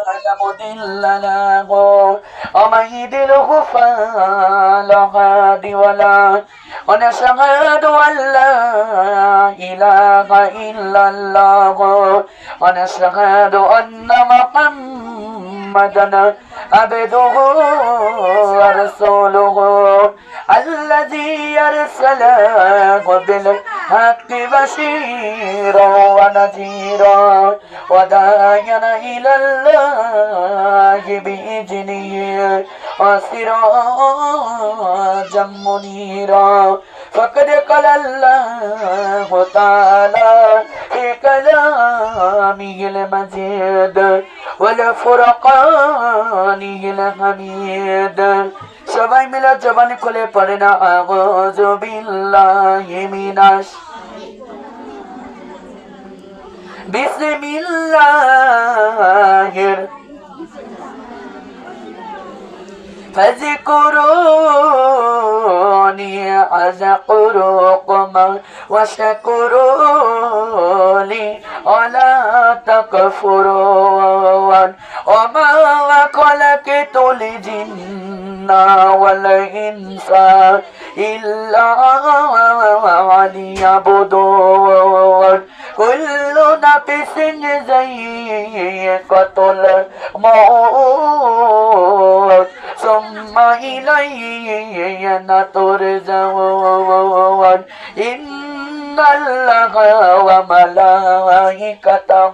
فلا مضل له ومن يضلل فلا هادي له ونشهد أن لا إله إلا الله ونشهد أن محمدا عبده ورسوله الذي أرسله بالحق بشيرا ونذيرا وداعيا إلى الله بإذنه وسراجا منيرا فقد قال الله تعالى في كلامه المجيد والفرقانه الحميد সবাই মিলে জবানি খুলে পড়ে না আউযু বিল্লাহি মিনাশ বিসমিল্লাহির فاذكروني أذكركم واشكروا لي ولا تكفرون وما خلقت الجن والإنس إلا ليعبدون كل نفس ذائقة الموت ثم إلي ترجعون إن الله وملائكته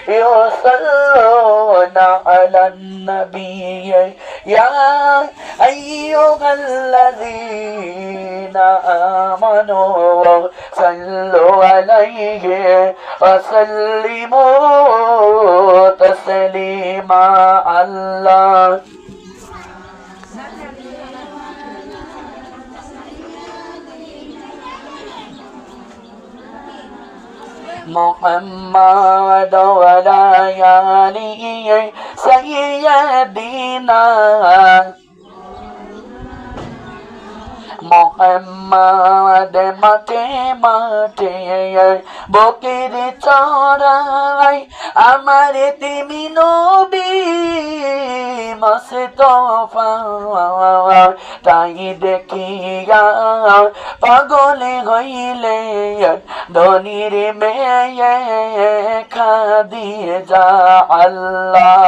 يصلون على النبي يا أيها الذين آمنوا صلوا عليه وسلموا تسليما الله محمد وعلى آله سيدنا মোহাম্মদ মাঠে মাঠে বকির চড়াই আমার তিমি নবী মুস্তাফা তাই দেখিয়া পাগলে হইলে ধনির মেয়ে খাদিয়ে যা আল্লাহ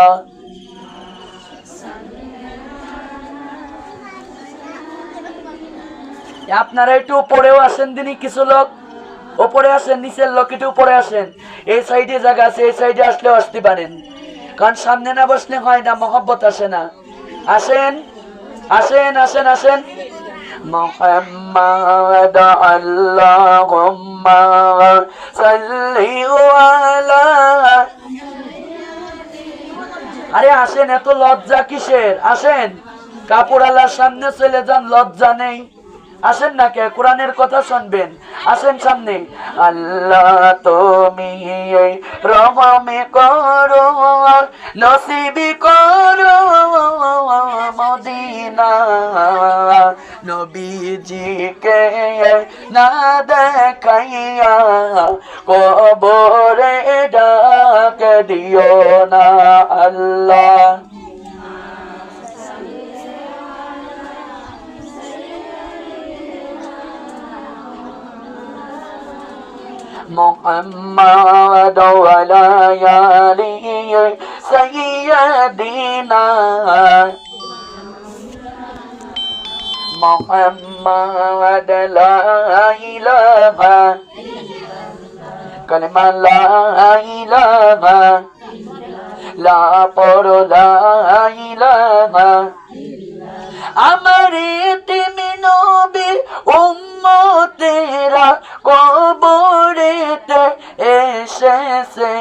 আপনারা একটু উপরেও আসেন দিনই কিছু লোক উপরে আসেন নিচের লোক একটু উপরে আসেন এই সাইডে জায়গা আছে এই সাইডে আসলেও আসতে পারেন কারণ সামনে না বসলে হয় না মহব্বত আসে না আসেন আসেন আসেন আসেন মুহাম্মাদ আল্লাহুম্মা সাল্লি আলা আরে আসেন এত লজ্জা কিসের আসেন কাপড় আলার সামনে চলে যান লজ্জা নেই আসেন না কে কোরআনের কথা শুনবেন আসেন সামনে আল্লাহ তুমি রহমে করো নসিবি করো মদিনা নবীজিকে না দেখাইয়া কবরে ডাক দিও না আল্লাহ محمد وعلى آله سيدنا محمد لا إله كلمة لا إله لا پر لا إله আমার তিমি নবীর উম্মতেরা কবরেতে এসেছে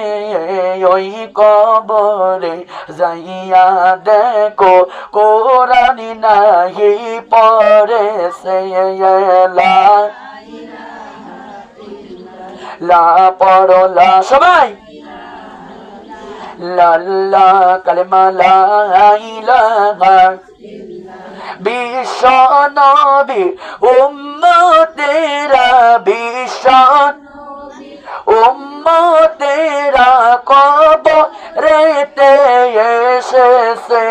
ওই কবরে যাইয়া দেখো কোরআন নাহি পড়েছে লা পড়ো লা সবাই লা লা কালেমা লা ইলাহা বিশ্ব নবী উম্মতেরা বিশ্ব উম্মতেরা কবরেতে এসেছে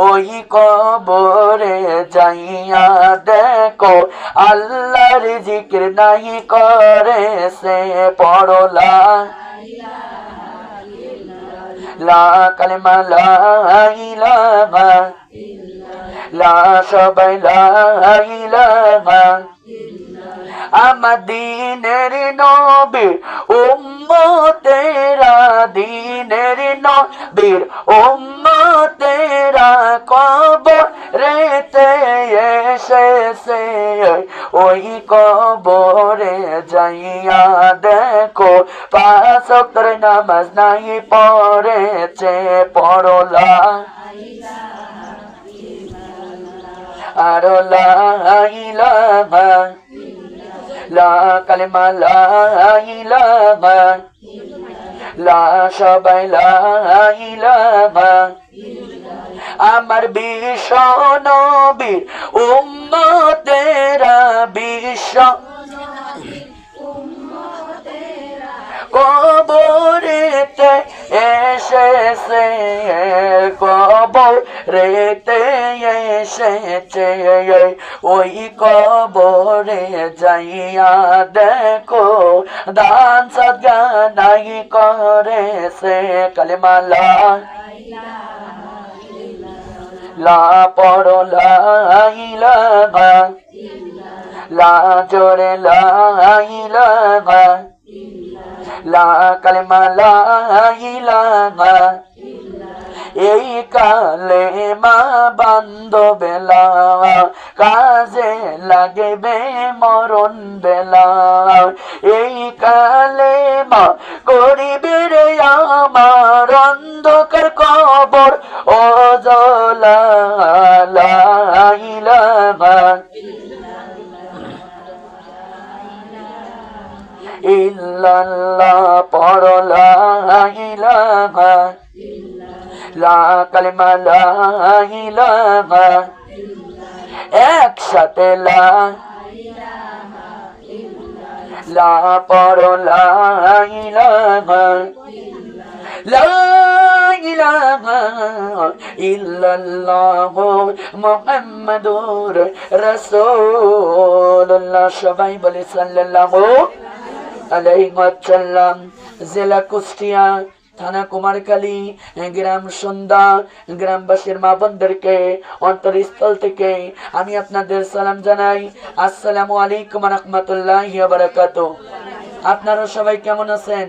ওই কবরে যাইয়া দেখো আল্লাহর জিকির নাই করেছে পড়লা লা কালিমা লা ইলাহা লা সবাই লা ইলাহা আমার দিনের নবীর উম্মতেরা দিনের নবীর উম্মতেরা কবরেতে এসেছে ওই কবরে যাইয়া দেখো পাঁচ ওয়াক্তের নামাজ নাই পড়েছে পড়লা আর লা ইলাহা লা কালিমা লা ইলাহা লা সবাই লা ইলাহা আমার বিশ্ব নবীর উম্মতেরা বিশ্ব কবরেতে এসেছে কবরেতে এসেছে ওই কবরে যাইয়া দেখো দান সদকা নাই করেছে কালেমা লা পড়ো লা ইলাহা লা জোরে লা ইলাহা লা কালেমা লা ইলাহা এই কালেমা বান্ধবেলা কাজে লাগবে মরণ বেলা এই কালেমা করিবে রে আমার অন্ধকার কবর ও জলা লা ইলাহা ইল্লাল্লাহ পড়ো লা ইলাহা লা কালিমা লা ইলাহা একসাথে লা পড়ো লা ইলাহা লা ইলাহা ইল্লাল্লাহ মুহাম্মাদুর রাসূলুল্লাহ সবাই বলে সাল্লাল্লাহু আলাইহি ওয়াসাল্লাম জেলা কুষ্টিয়া থানা কুমারখালী গ্রাম সন্ধ্যা গ্রামবাসীর মা বোনদেরকে অন্তরস্থল থেকে আমি আপনাদের সালাম জানাই আসসালামু আলাইকুম ওয়া রাহমাতুল্লাহি ওয়া বারাকাতুহু আপনারা সবাই কেমন আছেন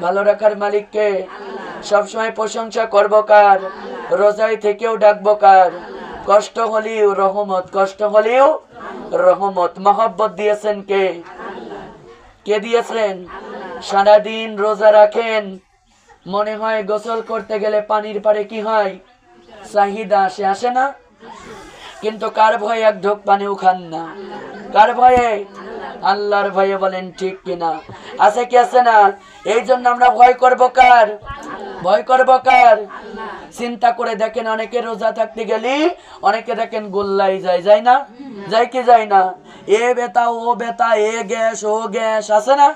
ভালো রাখার মালিককে সবসময় প্রশংসা করব কার রোজায় থেকেও ডাকবো কার কষ্ট হলেও রহমত কষ্ট হলেও রহমত মহব্বত দিয়েছেন কে কে দিয়েছেন সারাদিন রোজা রাখেন মনে হয় গোসল করতে গেলে পানির পারে কি হয় চাহিদা আসে না কিন্তু কার ভয়ে এক ঢোক পানিও খান না কার ভয়ে আল্লাহর ভয়ে বলেন ঠিক কিনা আছে কি আছে না এই জন্য আমরা ভয় করব কার চিন্তা করে দেখেন অনেকে রোজা থাকতে গেলে অনেকে দেখেন গোল্লাই যায় না যায় কি যায় না এ বেতা ও বেতা এ গ্যাস ও গ্যাস আছে না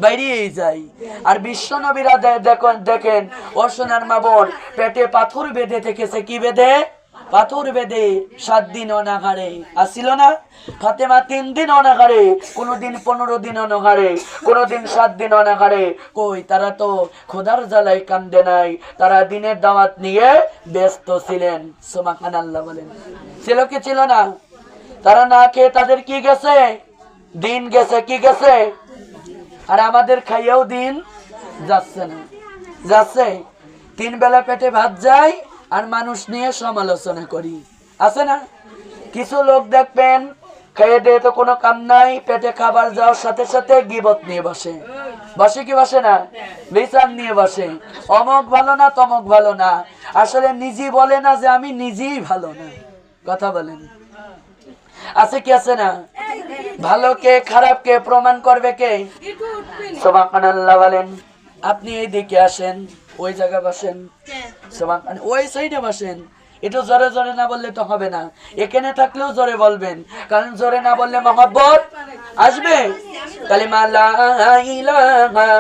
বাইরেই যাই আর বিশ্ব নবীরা দেখেন ও সোনার মা বোন পেটে পাথর বেঁধে থেকেছে কি বেঁধে পাথর বেঁধে 7 দিন অনাহারে আসছিল না ফাতেমা 3 দিন অনাহারে কোনদিন 15 দিন অনাহারে কোনদিন 7 দিন অনাহারে কই তারা তো খোদার জ্বালাই কান্দে নাই তারা দিনের দাওয়াত নিয়ে ব্যস্ত ছিলেন সুবহানাল্লাহ বলেন ছিল কি ছিল না তারা না খেয়ে তাদের কি গেছে দিন গেছে কি গেছে আর আমাদের খাইয়াও দিন যাচ্ছে না যাচ্ছে 3 বেলা পেটে ভাত যায় আর মানুষ নিয়ে সমালোচনা করি আছে না কিছু লোক দেখবেন খেয়ে দিয়ে তো কোনো কাম নাই পেটে খাবার যাওয়ার সাথে সাথে গীবত নিয়ে বসে কি বসে না বিচার নিয়ে বসে অমক ভালো না তমক ভালো না আসলে নিজেই বলে না যে আমি নিজেই ভালো না কথা বলেন আছে কি আছে না ভালোকে খারাপকে প্রমাণ করবে কে সুবহানাল্লাহ বলেন আপনি এই দিকে আসেন ওই জায়গা বসেন সুবহানাল্লাহ ওই সাইডে বসেন একটু জোরে জোরে না বললে তো হবে না এখানে থাকলেও জোরে বলবেন কারণ জোরে না বললে মহব্বত আসবে কালিমা লা ইলাহা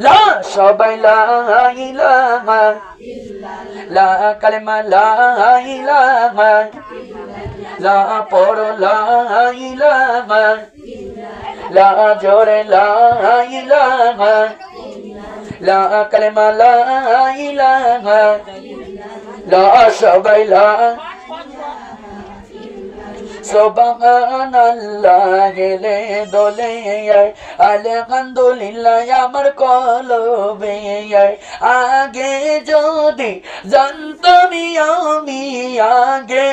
লা সবাই লা ইলাহা লা কালেমা লা ইলাহা লা পড়ো লা ইলাহা লা জোরে লা ইলাহা লা কালেমা লা ইলাহা লা সবাই লা সুবহানাল্লাহ গেলে দোলে আলহামদুলিল্লাহ আমার কলবে আগে যদি জানতাম আমি আগে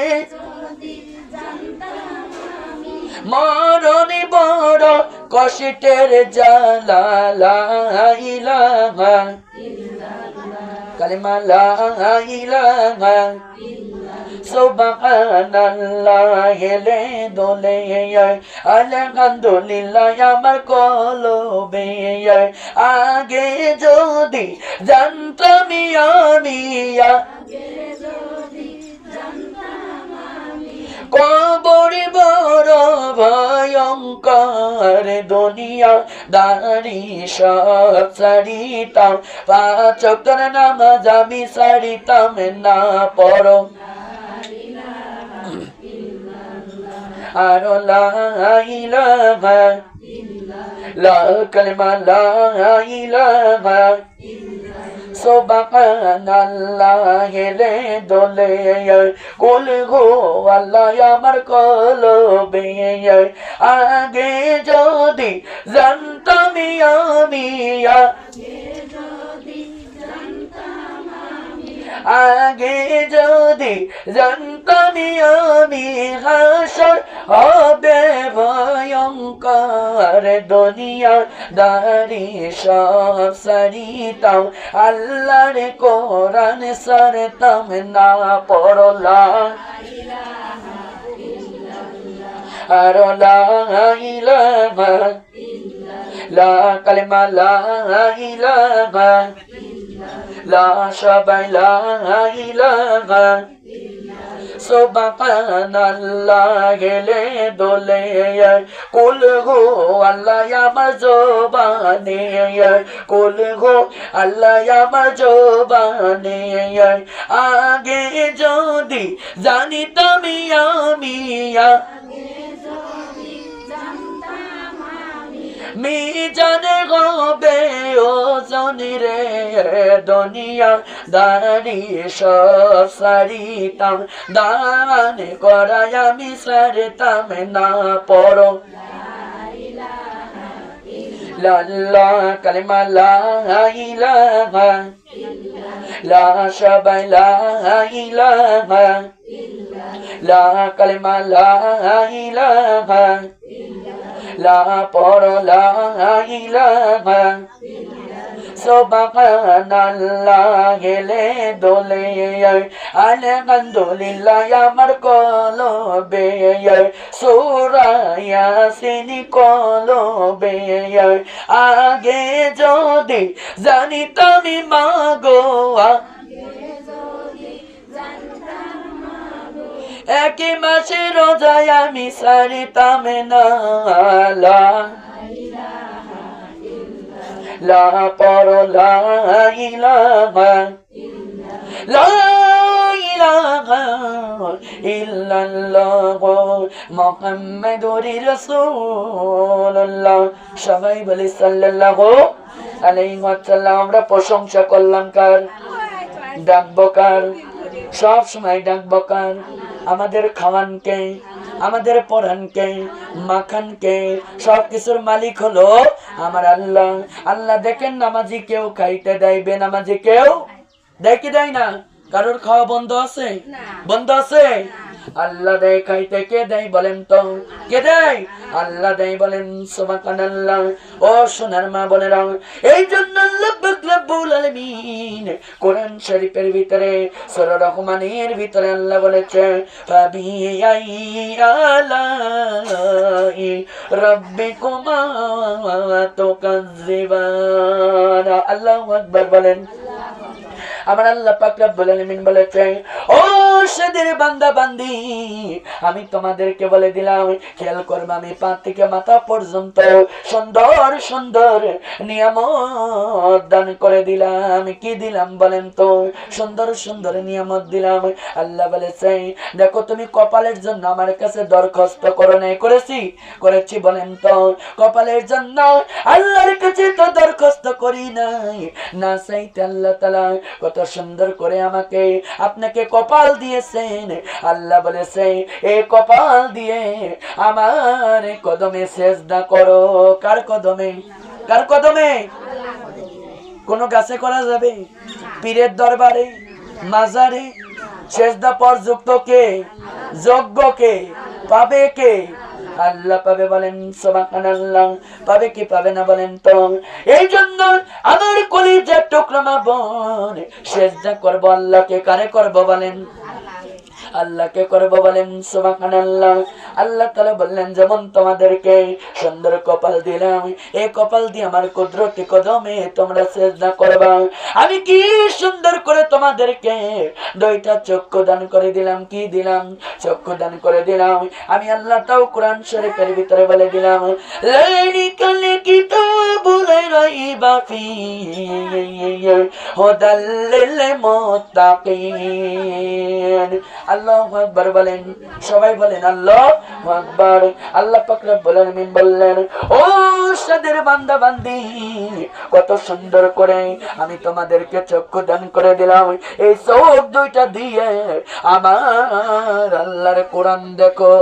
মরণে বড় কষ্টের জ্বালা লা ইলাহা কালেমা লা ইলাহা সুবহানাল্লাহ গেলে দোলে আলহামদুলিল্লাহ আমার কলবে আগে যদি জানতাম আমি কবরে বড় ভয়ঙ্কর দুনিয়া দাঁড়ি সব ছাড়িতাম পাঁচ ওয়াক্তের নামাজ আমি ছাড়িতাম না পড়ো আর লা ইলাহা লা কালেমা লা ইলাহা সুবহানাল্লাহ গেলে দোলে কুল হু আল্লাহ আমার কলবে আগে যদি জানতাম আমি আগে যদি জানতাম আমি হাসর হবে ভয়ঙ্কর দুনিয়া দাঁড়ি সব সারিতাম আল্লাহর কোরআন সারতাম না পড়লা আর লা ইলাহা লা কালেমা লা ইলাহা লা সবাই লা ইলাহা সুবহানাল্লাহ গেলে দোলে কুল হু আল্লাহ আমার জবানে কুল হু আল্লাহ আমার জবানে আগে যদি জানিতাম আমি মিজানে হবে ওজনে রে দুনিয়া দাঁড়ি সব সারিতাম দান করাই আমি সারতাম না পড়ো লা কালেমা লা ইলাহা লা সবাই লা ইলাহা লা কালেমা লা ইলাহা লা পড়ো লা ইলাহা সুবহানাল্লাহ গেলে দোলে আলহামদুলিল্লাহ আমার কলবে সূরা ইয়াসিন কলবে আগে যদি জানিতাম মাগো এক মাসে রোজায় আমি সারিতাম না লা পড়ো লা ইলাহা লা ইলাহা ইল্লাল্লাহ মুহাম্মাদুর রাসূলুল্লাহ সবাই বলি সাল্লাল্লাহু আলাইহি ওয়াসাল্লাম। আমরা প্রশংসা করলাম কার? ডাকবো কার? সব সময় ডাকবো কার? আমাদের খাওয়ানকে, আমাদের পরানকে, মাখানকে, সব কিছুর মালিক হলো আমার আল্লাহ। আল্লাহ দেখেন নামাজি কেউ খাইতে দেয়, বেনামাজি কেউ দেয় কি দেয় না? কারোর খাওয়া বন্ধ আছে? বন্ধ আছে? আল্লাহ দেয় খাইতে, কে দেয় বলেন তো? কে দেয়? আল্লাহ দেয়, বলেন সুবহানাল্লাহ। ও সোনার মা বোনেরা, এই জন্য আল্লাহ পাক রব্বুল আলামিন কোরআন শরীফের ভিতরে সূরা রহমানের ভিতরে আল্লাহ বলেছে ফাবিআই আলাই রাব্বিকুমা তুকাজ্জিবান। আল্লাহু আকবার বলেন। আমার আল্লাহ পাক রব্বুল আলামিন বলেছে, ও সেদের বান্দা বান্দি, আমি তোমাদেরকে বলে দিলাম, খেয়াল করবে, আমি পা থেকে মাথা পর্যন্ত সুন্দর সুন্দর নিয়ামত দান করে দিলাম। কি দিলাম বলেন তো? সুন্দর সুন্দর নিয়ামত দিলাম। আল্লাহ বলেছে, দেখো তুমি কপালের জন্য আমার কাছে দরখাস্ত করো নাই, করেছি বলেন তো? কপালের জন্য আল্লাহর কাছে তো দরখাস্ত করি নাই, না চাইতে আল্লাহ তাআলা কত সুন্দর করে আমাকে আপনাকে কপাল দিয়েছেন। আল্লাহ বলেছে, এই কপাল দিয়ে আমার কদমে সেজদা করো। কার কদমে? কার কদমে? কোন গাছে করা যাবে? পীরের দরবারে, মাজারে? সেজদা পর যুক্ত কে? যোগ্য কে? পাবে কে? আল্লাহ পাবে। বলেন সুবহানাল্লাহ। পাবে কি পাবে না বলেন তো? এই জন্য আমার কলিজার টুকরা মা বোন, সেজদা করব আল্লাহকে। কারে করব বলেন? আল্লাহকে করব। বলেন সুবহানাল্লাহ। আল্লাহ তাআলা বললেন, যেমন তোমাদেরকে সুন্দর কপাল দিলাম, এই কপাল দিয়ে আমার কুদরতি কদমে তোমরা সিজদা করবা। আমি কি সুন্দর করে তোমাদেরকে দুইটা চক্ষু দান করে দিলাম। কি দিলাম? চক্ষু দান করে দিলাম। আমি আল্লাহ তাও কোরআন শরীফের ভিতরে বলে দিলাম, লাইকাল কিতাবুল রাইবা ফীহি হুদাল লিল মুত্তাকিন। আল্লাহু আকবার বলেন, সবাই বলেন আল্লাহু আকবার। আল্লাহ পাক রব্বুল আলামিন বললেন, ও সাদের বান্দা বান্দি, কত সুন্দর করে আমি তোমাদেরকে চক্ষু দান করে দিলাম। এই চোখ দুইটা দিয়ে আমার আল্লাহর কোরআন দেখো।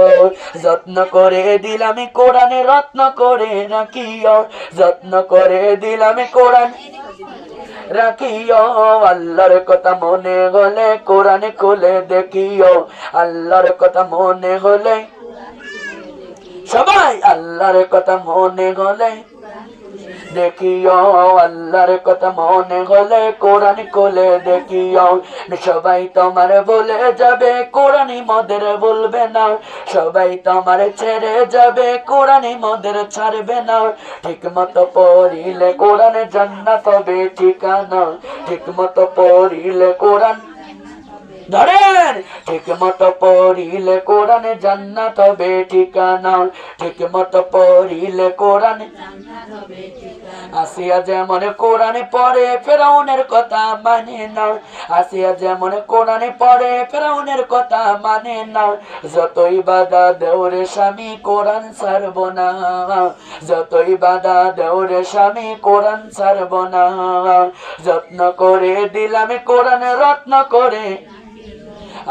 যত্ন করে দিলাম কোরআনে, রত্ন করে রাখিও। যত্ন করে দিলাম কোরআন রাখিও। আল্লাহর কথা মনে হলে কোরআন খুলে দেখিও। আল্লাহর কথা মনে হলে, সবাই আল্লাহর কথা মনে হলে দেখিও। আল্লাহর কথা মনে হলে কোরআন খুলে দেখিও। সবাই তোমার বলে যাবে, কোরআনই মোদের বলবে না। সবাই তোমার ছেড়ে যাবে, কোরআনই মোদের ছাড়বে না। ঠিক মতো পড়িলে কোরআন জান্নাত হবে ঠিকানা। ঠিক মতো পড়িলে কোরআন ধরেন, ঠিক মতো পড়িলে কোরআন জান্নাত হবে ঠিকানা। ঠিক মতো পড়িলে কোরআন। আসিয়া যেমন কোরআনে পড়ে ফেরাউনের কথা মানে না। আসিয়া যেমন কোরআনে পড়ে ফেরাউনের কথা মানে না। যতই বাধা দেওরে স্বামী কোরআন ছাড়ব না। যতই বাধা দেওরে স্বামী কোরআন ছাড়ব না। যত্ন করে দিলাম কোরআন রত্ন করে।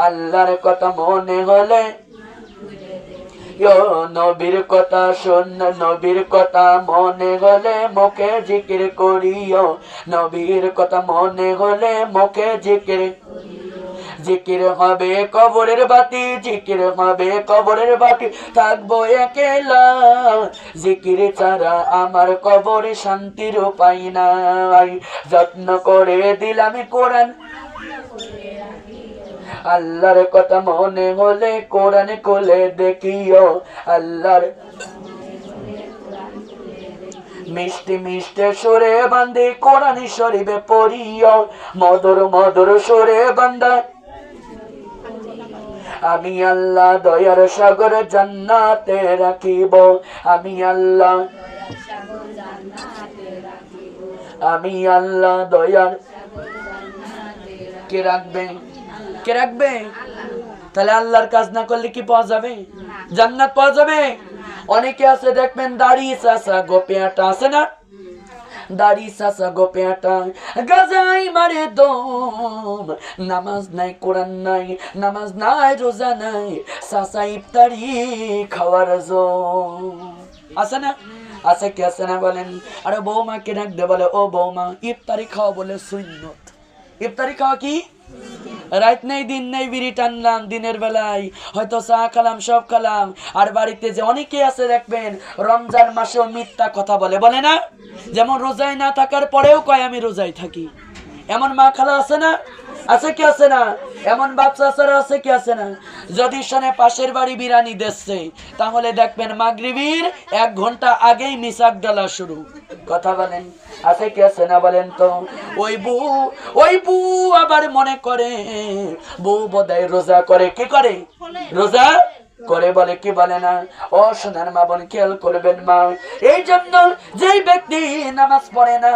আল্লাহর কথা মনে হলে, নবীর কথা শোন, নবীর কথা মনে হলে মুখে জিকির করিও। নবীর কথা মনে হলে মুখে জিকির। জিকির হবে কবরের বাতি, জিকির হবে কবরের বাতি। থাকবো একলা, জিকির ছাড়া আমার কবরে শান্তির উপায় নাই। যত্ন করে দিলাম কোরআন। আল্লাহর কথা মনে হলে কোরআন খুলে দেখিও। আল্লাহর মিষ্টি মিষ্টি সুরে বান্দে কোরআন শরীফে পড়িও। মধুর মধুর সুরে বান্দা, আমি আল্লাহ দয়ার সাগর জান্নাতে রাখিব। আমি আল্লাহ, আমি আল্লাহ দয়ার। কে রাখবে? কে রাখবে? তাহলে আল্লাহর কাজ না করলে কি পাওয়া যাবে? জান্নাত পাওয়া যাবে? অনেকে আছে দেখবেন, দাড়ি চাচা গোপেয়াটা আছে না, দাড়ি চাচা গোপেয়াটা গাজাই মারে দম। নামাজ নাই, কোরআন নাই, নামাজ নাই, রোজা নাই, চাচা ইফতারি খাওয়ার জম আছে না? আছে কি আছে না বলেন? আরে বৌমাকে ডাক দে, বলে ও বৌমা, ইফতারি খাওয়া বলে সুন্নত। ইফতারি খাওয়া কি? রাত নেই দিন নেই বিড়ি টানলাম, দিনের বেলায় হয়তো চা খালাম, সব খালাম। আর বাড়িতে যে অনেকে আছে দেখবেন রমজান মাসেও মিথ্যা কথা বলে, বলে না? যেমন রোজায় না থাকার পরেও কয় আমি রোজায় থাকি। এমন মা খালা আছে না? আছে কি আছে না? এমন বাচ্চা আছে কি আছে না? যদি শোনে পাশের বাড়ি বিরিয়ানি দিচ্ছে, তাহলে দেখবেন মাগরিবের 1 ঘন্টা আগেই মিসাক ডালা শুরু। কথা বলেন, আছে কি আছে না বলেন তো? ওই বউ আবার মনে করে বউ বোধহয় রোজা করে, কি করে? রোজা করে, বলে কি বলে না? ও সোনার মা বোন খেয়াল করবেন মা, এই জন্য যেই ব্যক্তি নামাজ পড়ে না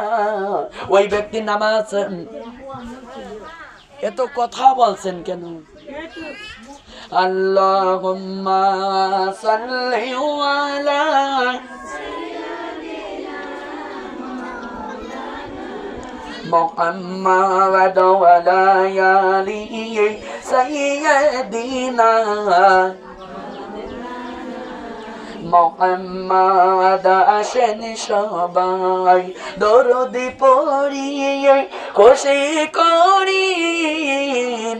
ওই ব্যক্তি নামাজ, এত কথা বলছেন কেন? আল্লাহুম্মা সাল্লি আলা মুহাম্মাদ ওয়া আলা আলি সাইয়্যিদিনা মুহাম্মাদ। আসেন সবাই দরুদ পড়িয়ে খুশি করি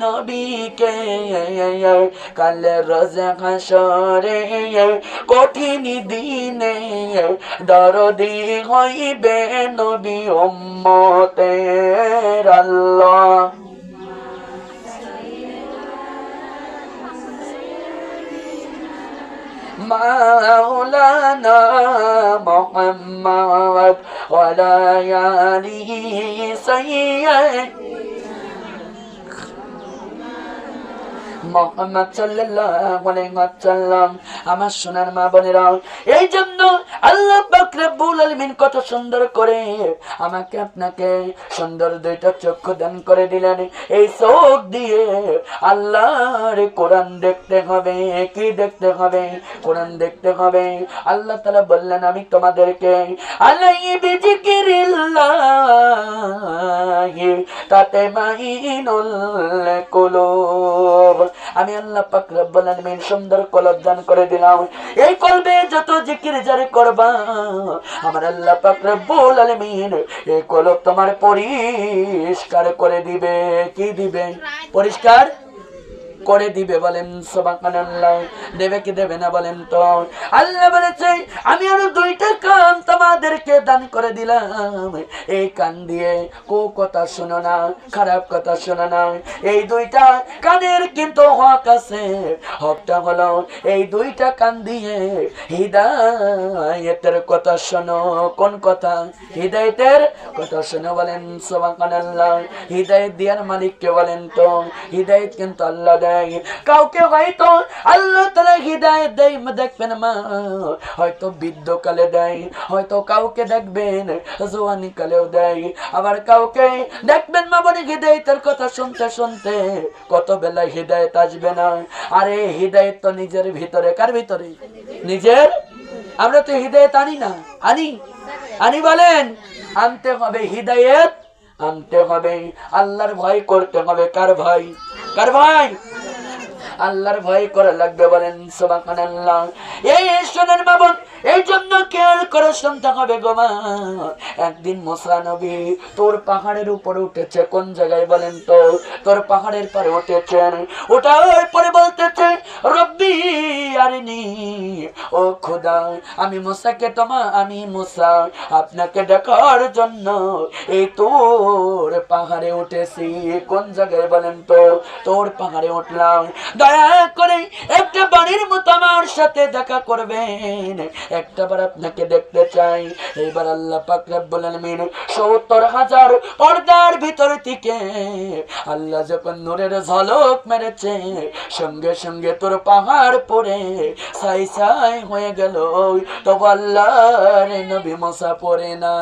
নবীকে, কাল রোজ হাসরে কঠিন দিনে দরদি হইবে নবী উম্মতের। আল্লাহ মাওলানা মুহাম্মদ ওয়া আলা আলিহি সাইয়্যিদিনা মুহাম্মদ সাল্লাল্লাহু আলাইহি ওয়াসাল্লাম। আমার সোনার মা বোনেরা, এই জন্য আল্লাহ পাক রব্বুল আলামিন কত সুন্দর করে আমাকে আপনাকে সুন্দর দুইটা চক্ষু দান করে দিলেন। এই চোখ দিয়ে আল্লাহর কোরআন দেখতে হবে। কি দেখতে হবে? কোরআন দেখতে হবে। আল্লাহ তাআলা বললেন আমি তোমাদেরকে আলাইহি বিযিকিরিল্লাহ তাতমাইনুল কুলুব, আমি আল্লাহ পাক রব্বুল আলামিন সুন্দর কলব দান করে দিলাম। এই কলবে যত জিকির জারি করবা আমার আল্লাহ পাক রব্বুল আলামিন এই কলব তোমার পরিষ্কার করে দিবে। কি দিবে? পরিষ্কার করে দিবে। বলেন সুবহানাল্লাহ। দেবে কি দেবে না বলেন তো? আল্লাহ বলেছে আমি আরো দুইটা কান তোমাদেরকে দান করে দিলাম। এই কান দিয়ে কো কথা শোনো না, খারাপ কথা শোনো না। এই দুইটা কানের কিন্তু হক আছে। হকটা হলো এই দুইটা কান দিয়ে হিদায়াতের কথা শোনো। কোন কথা? হিদায়াতের কথা শোনো। বলেন সুবহানাল্লাহ। হিদায়াত দেওয়ার মালিক কে বলেন তো? হিদায়াত কিন্তু আল্লাহ দেয়। কাউকে হয়তো আল্লাহ তাআলা হিদায়াত দেয়, দেখবেন মা, হয়তো বৃদ্ধকালে দেয়, হয়তো কাউকে দেখবেন জওয়ানি কালেও দেয়, আবার কাউকে দেখবেন মা বলে হিদায়াতের কথা শুনতে শুনতে কত বেলা হিদায়াত আসবে না। আরে হিদায়াত তো নিজের ভিতরে। কার ভিতরে? নিজের। আমরা তো হিদায়াত আনি না। আনি বলেন? আনতে হবে হিদায়াত, আনতে হবে। আল্লাহর ভয় করতে হবে। কার ভয়? কার ভয়? আল্লাহর ভয় করা লাগবে। বলেন সুবহানাল্লাহ। এই শোনেন বাবা, এই জন্য খেয়াল করে শুনতে হবে গো মা। একদিন মুসা নবী তোর পাহাড়ের উপরে উঠেছে। কোন জায়গায় বলেন তো? তোর পাহাড়ের পরে উঠেছেন। ওটার পরে বলতেছে রব্বি আরিনি, ও খোদা আমি মুসাকে আমি মুসা আপনাকে দেখার জন্য এই তোর পাহাড়ে উঠেছি। কোন জায়গায় বলেন তো? তোর পাহাড়ে উঠলাম। দয়া করে একটা বাড়ির মতো আমার সাথে দেখা করবেন, একটাবার আপনাকে দেখতে চাই। এইবার আল্লাহ পাক রব্বুল আলামিন ৭০,০০০ পর্দার ভিতর থেকে আল্লাহ যখন নূরের ঝলক মেরেছে, সঙ্গে সঙ্গে তোর পাহাড় পড়ে ছাই ছাই হয়ে গেল। তবু আল্লাহর নবী মুসা পড়ে না।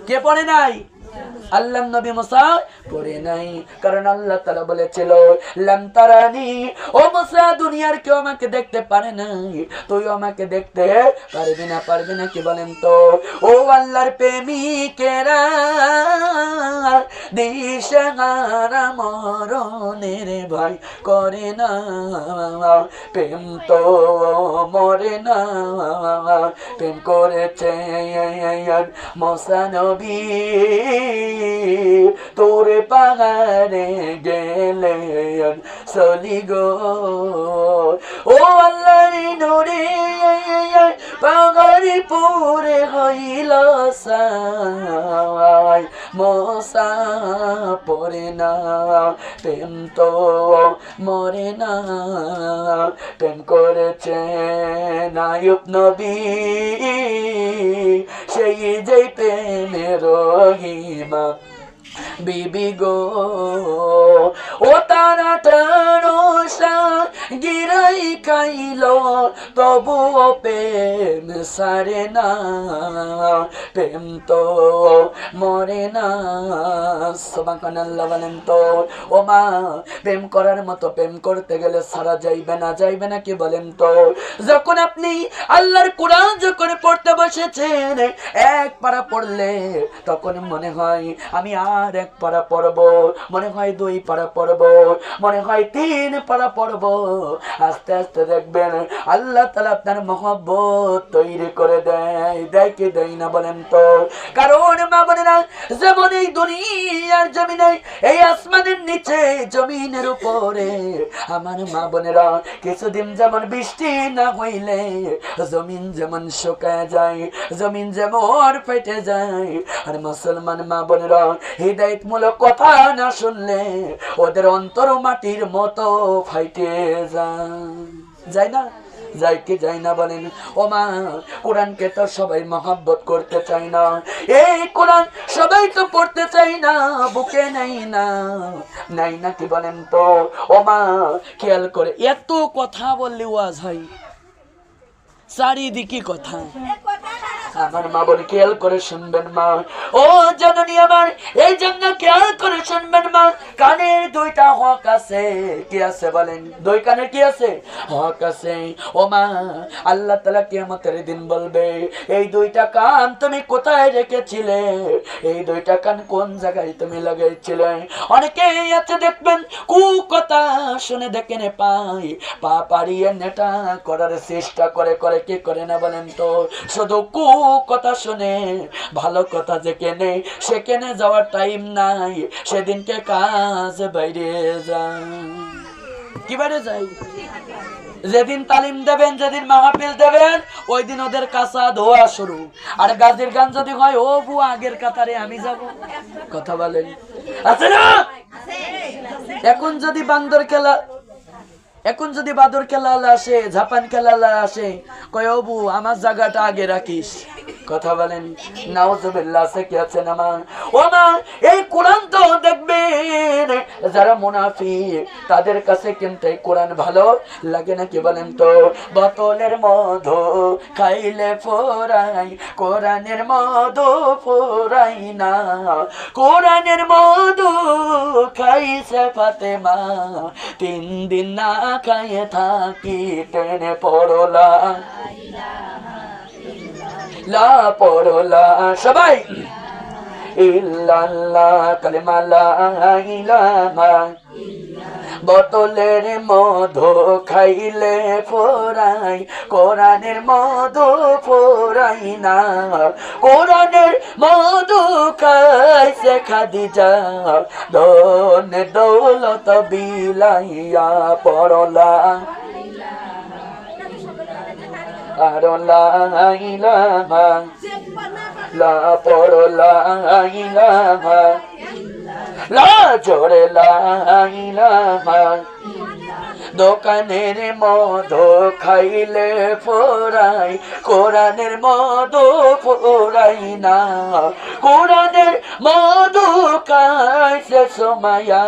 কে পড়ে নাই? আল্লাহ নবী মুসা পড়ে নাই। কারণ আল্লাহ তাআলা বলেছিল লাম তারানি, ও মুসা দুনিয়ার কেউ আমাকে দেখতে পারে নাই, তুই আমাকে দেখতে পারবি না। পারবি না কি বলেন তো? ও আল্লাহর প্রেমিকেরা দিশাহারা মরণের ভয় করে না, প্রেম তো মরে না। প্রেম করেছে মুসা নবী তোর পাহাড়ে গেলেন চলি গো। ও আল্লাহর নূরে পাগড়ি পুরে হইল সাই মশা পরে না প্রেম তো মরে না প্রেম করেছে নায়ক নবী সেই যে প্রেমের রহিমা বিবি গো ও তারা টানোসা গিরাই খাইল তবু প্রেম সারে না প্রেম তো মরে না সুবহানাল্লাহ বলেন তো ও মা প্রেম করার মতো প্রেম করতে গেলে সারা যাইবে না কি বলেন তো যখন আপনি আল্লাহর কোরআন যখন পড়তে বসেছেন এক পারা পড়লে তখন মনে হয় আমি আর এক পারা পড়ব মনে হয় 2 পারা পড়ব মনে হয় 3 পারা পড়ব আস্তে আস্তে দেখবেন আল্লাহ তাআলা আপনার মহব্বত তৈরি করে দেয় কি দেয় না বলেন তো কারণ মা বোনেরা যেমন এই দুনিয়ার জমিনে এই আসমানের নিচে জমিনের উপরে আমার মা বোনেরা কিছুদিন যেমন বৃষ্টি না হইলে জমিন যেমন শুকায় যায় জমিন যেমন ফেটে যায় আর মুসলমান মা বোনেরা হিদায়াতমূলক কথা না শুনলে ওদের অন্তর মাটির মতো ফাইটে যায় না যাই কি যাই না বলেন ও মা কোরআনকে তো সবাই মহব্বত করতে চায় না এই কোরআন সবাই তো পড়তে চায় না বুকে নাই না কি বলেন তো ও মা খেয়াল করে এত কথা বললে ওয়াজ হয় চারিদিকে কথা আমার মা বোন খেয়াল করে শুনবেন মা ও জননী আমার এই জন্য খেয়াল করে শুনবেন মা কানের 2টা হক আছে কি আছে বলেন 2 কানের কি আছে হক আছে ও মা আল্লাহ তাআলা কিয়ামতের দিন বলবে এই 2টা কান তুমি কোথায় রেখেছিলে এই 2টা কান কোন জায়গায় তুমি লাগাইছিলে অনেকে আছে দেখবেন কু কথা শুনে দেখেন পাই পা পাড়িয়ে নেটা করার চেষ্টা করে কি করে না বলেন তো শুধু কু কথা শুনে ভালো কথা যেখানে সেখানে যাওয়ার টাইম নাই সেদিনকে কাজ বাইরে যায় কি বাইরে যাই যেদিন তালিম দেবেন যেদিন মাহফিল দেবেন ওই দিন ওদের কাঁচা ধোয়া শুরু আর গাজীর গান যদি হয় ও বু আগের কাতারে আমি যাব কথা বলেন আছে না এখন যদি বাদর খেলা আসে জাপান খেলা আসে কয় অবু আমার জায়গাটা আগে রাখিস কথা বলেন নাউজুবিল্লাহ আছে কি আছে না মা ও মা এই কোরআন তো দেখবেন যারা মুনাফিক তাদের কাছে কিন্তু এই কোরআন ভালো লাগে না কি বলেন তো বোতলের মধু খাইলে ফোরাই কোরআনের মধু ফোরাই না কোরআনের মধু খাইছে ফাতেমা 3 দিন না খাইয়ে থাকি টেনে পড়লা লা পড়লা সবাই ইল্লাল্লাহ কালিমা লা ইলাহা বোতলের মধু খাইলে ফোরাই কোরআনের মধু ফোরাই না কোরআনের মধু খাইছে খাদিজা ধন দৌলত বিলাইয়া পড়লা আর লা ইলাহা লা পড়লা ইলাহা লা জোরে লা ইলাহা দোকানের মধু খাইলে ফোরাই কোরআনের মধু ফোরাই না কোরআনের মধু খাইছে সুমাইয়া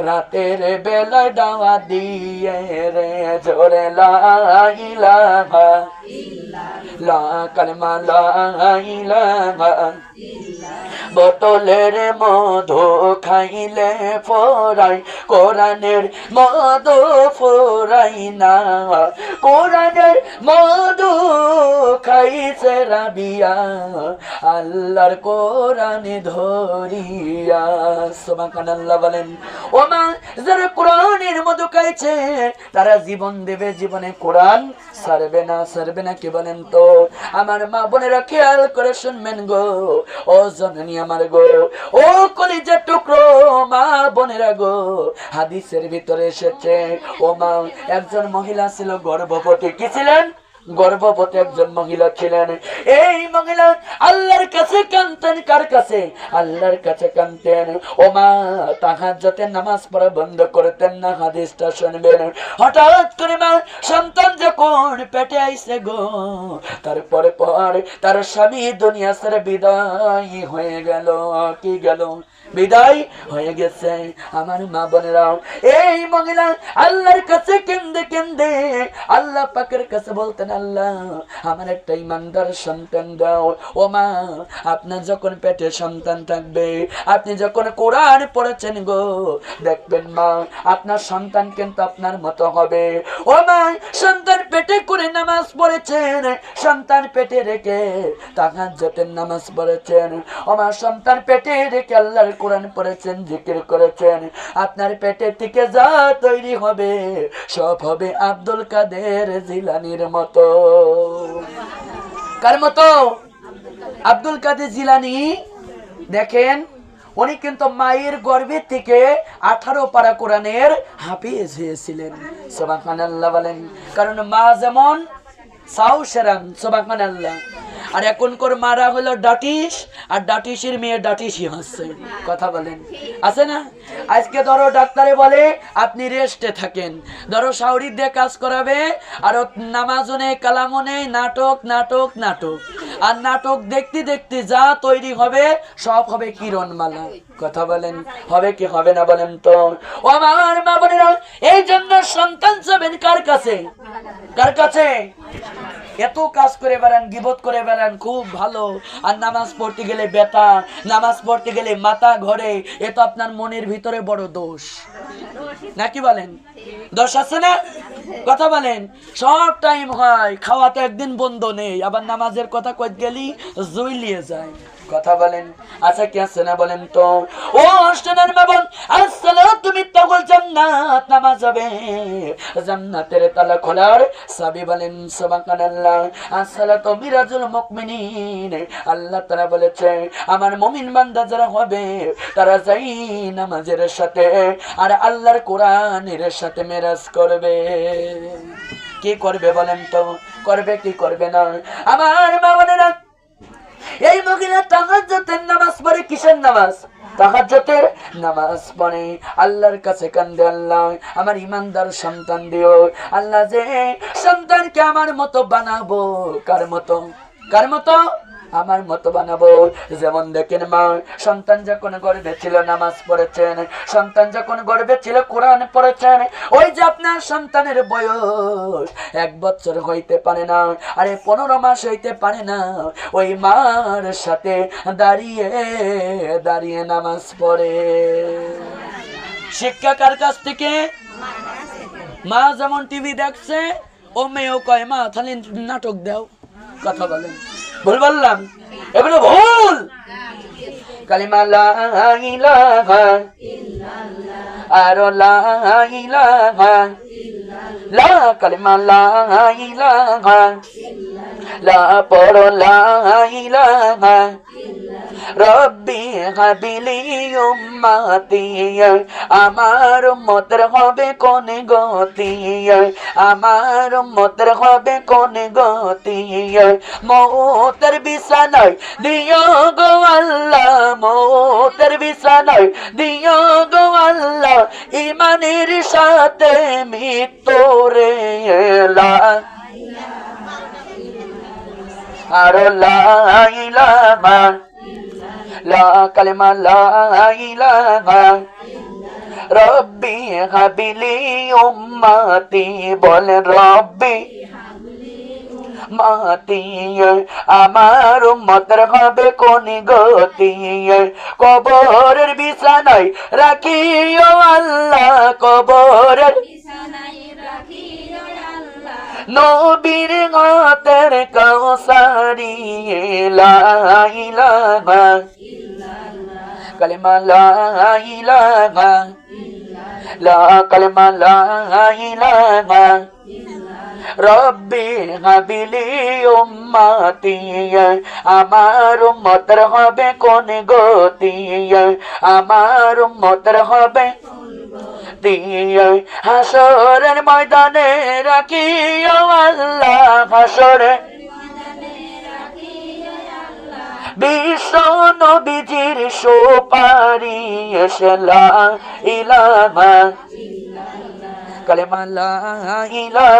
রাতের বেলায় দাওয়া দিয়ে রে জোরে লা ইলাহা লা কালিমা লা ইলাহা বোতলের মধু খাইলে ফোরাই কোরআনের মধু ফোরাই না কোরআনের মধু খাইছে রাবিয়া আল্লাহর কোরআন ধরিয়া সুবহানাল্লাহ বলেন ও মা যারা কোরআনের মধু খাইছে তারা জীবন দেবে জীবনে কোরআন ছাড়বে না কি বলেন তো আমার মা বোনেরা খেয়াল করে শুনবেন গো ও জননী আমার গো ও কলিজার টুকরো মা বোনেরা গো হাদিসের ভিতরে এসেছে ও মা একজন মহিলা ছিল গর্ভবতী কি ছিলেন গর্ভবতী একজন মহিলা ছিলেন। এই মহিলা আল্লাহর কাছে কাঁদতেন। কার কাছে? আল্লাহর কাছে কাঁদতেন। ও মা তাহাজ্জুদের নামাজ পড়া বন্ধ করতেন না। হাদিসটা শুনবেন। হঠাৎ করে মা সন্তান যখন পেটে আইছে গো, তারপরে পর তার স্বামী দুনিয়া ছেড়ে বিদায় হয়ে গেল। কি গেল? বিদায় হয়ে গেছে। আমার মা বোনেরা, এই মহিলা আল্লাহর কাছে কেন্দে কেন্দে আল্লাহ পাকের কাছে বলতেন, আল্লাহ আমার একটা ইমানদার সন্তান দাও। ও মা আপনার যখন পেটে সন্তান থাকবে, আপনি যখন কোরআন পড়েছেন গো, দেখবেন মা আপনার সন্তান কিন্তু আপনার মতো হবে। ও মা সন্তান পেটে করে নামাজ পড়েছেন, সন্তান পেটে রেখে তাহাজ্জুদের নামাজ পড়েছেন। ও মা সন্তান পেটে রেখে আল্লাহর কোরআন পড়েছেন, জিকির করেছেন। আপনার পেটে থেকে যা তৈরি হবে সব হবে আব্দুল কাদের জিলানীর মতো। কার মতো? আব্দুল কাদের জিলানী। দেখেন উনি কিন্তু মায়ের গর্ভে থেকে 18 পারা কোরআনের হাফিজ হয়েছিলেন। সুবহানাল্লাহ বলেন। কারণ মা যেমন সাউ সেরাম, সুবহানাল্লাহ। আর এখনকার মারা হলো ডাটিস, আর ডাটিসের মেয়ে ডাটিসই হচ্ছে। কথা বলেন, আছে না? আজকে ধরো ডাক্তারে বলে আপনি রেস্টে থাকেন, ধরো শাওরি দিয়ে কাজ করাবে, আর নামাজও নেই, কালামও নেই, নাটক নাটক নাটক। আর নাটক দেখতে দেখতে যা তৈরি হবে সব হবে কিরণমালা। কথা বলেন, হবে কি হবে না বলেন তো? ও আমার মা বোনেরা, এই জন্য সন্তান চাবেন কার কাছে? কার কাছে? এত কাজ করে বেড়ান, গিবত করে বেড়ান, খুব ভালো। আর নামাজ পড়তে গেলে ব্যথা, নামাজ পড়তে গেলে মাথা ঘরে। এ তো আপনার মনের ভিতরে বড় দোষ, নাকি বলেন? দোষ আছে না? কথা বলেন। সব টাইম হয়, খাওয়াতে একদিন বন্ধ নেই, আবার নামাজের কথা কই গেলি জুইলিয়ে যায়। কথা বলেন, আচ্ছা কি আছে না বলেন তো? ও সোনার মা বোন, আসসালাতু মিফতাহুল জান্নাত, নামাজ হবে জান্নাতের তালা খোলার চাবি। বলেন সুবহানাল্লাহ। আসসালাতু মিরাজুল মুমিনিন, আল্লাহ তাআলা বলেছে আমার মুমিন বান্দা যারা হবে তারা যাই নামাজের সাথে আর আল্লাহর কোরআনের সাথে মেরাজ করবে। কি করবে বলেন তো? করবে কি করবে না? আমার মা বোনেরা, এই মহিলা তাহাজ্জুদের নামাজ পড়ে। কিসের নামাজ? তাহাজ্জুদের নামাজ পড়ে। আল্লাহর কাছে কান্দে, আল্লাহ আমার ইমানদার সন্তান দিও। আল্লাহ যে সন্তানকে আমার মতো বানাবো। কার মতো? কার মতো? আমার মতো বানাবো। যেমন দেখেন মা সন্তান যখন গর্ভে ছিল নামাজ পড়েছেন, সন্তান যখন গর্ভে ছিল কোরআন পড়েছেন। ওই যে আপনার সন্তানের বয়স 1 বছর হইতে পারে না, আরে 15 মাস হইতে পারে না, ওই মার সাথে দাঁড়িয়ে দাঁড়িয়ে নামাজ পড়ে। শিক্ষা কার কাছ থেকে? মা যেমন টিভি দেখছে ও মেয়েও কয় মা খালি নাটক দাও। কথা বলেন, ভুল বললাম? এগুলো ভুল। কালিমা লা ইলাহা ইল্লাল্লাহ, আর লা ইলাহা লা, কালিমা লা ইলাহা লা, পড়ো লা ইলাহা রব্বি হাবিলি উম্মতি, আমার উম্মতের হবে কোন গতি, আমার উম্মতের হবে কোন গতি। মৌতের বিছানায় দিও গো আল্লাহ, মৌতের বিছানায় দিও গো আল্লাহ, ইমানের সাথে মৃত্যুরে লা, আর লা ইলাহা লা, কালিমা লা ইলাহা রব্বি হাবিলি উম্মতি। বলেন রব্বি মাতি, আমার উম্মতের হবে কোন গতি। কবরের বিছানায় রাখিও আল্লাহ, কবরের নবীর হাতের কাউসারি, লা ইলাহা কালিমা লা ইলাহা লা, কালিমা লা ইলাহা রব্বি হাবিলি উম্মতি, আমার উম্মতের হবে কোন গতি, আমার উম্মতের হবে দিয়ে হাসরের ময়দানে রাখিও আল্লাহ হাসরে বিশ্ব নবীজির সুপারি এসলা ইলাহা কালেমা লা ইলাহা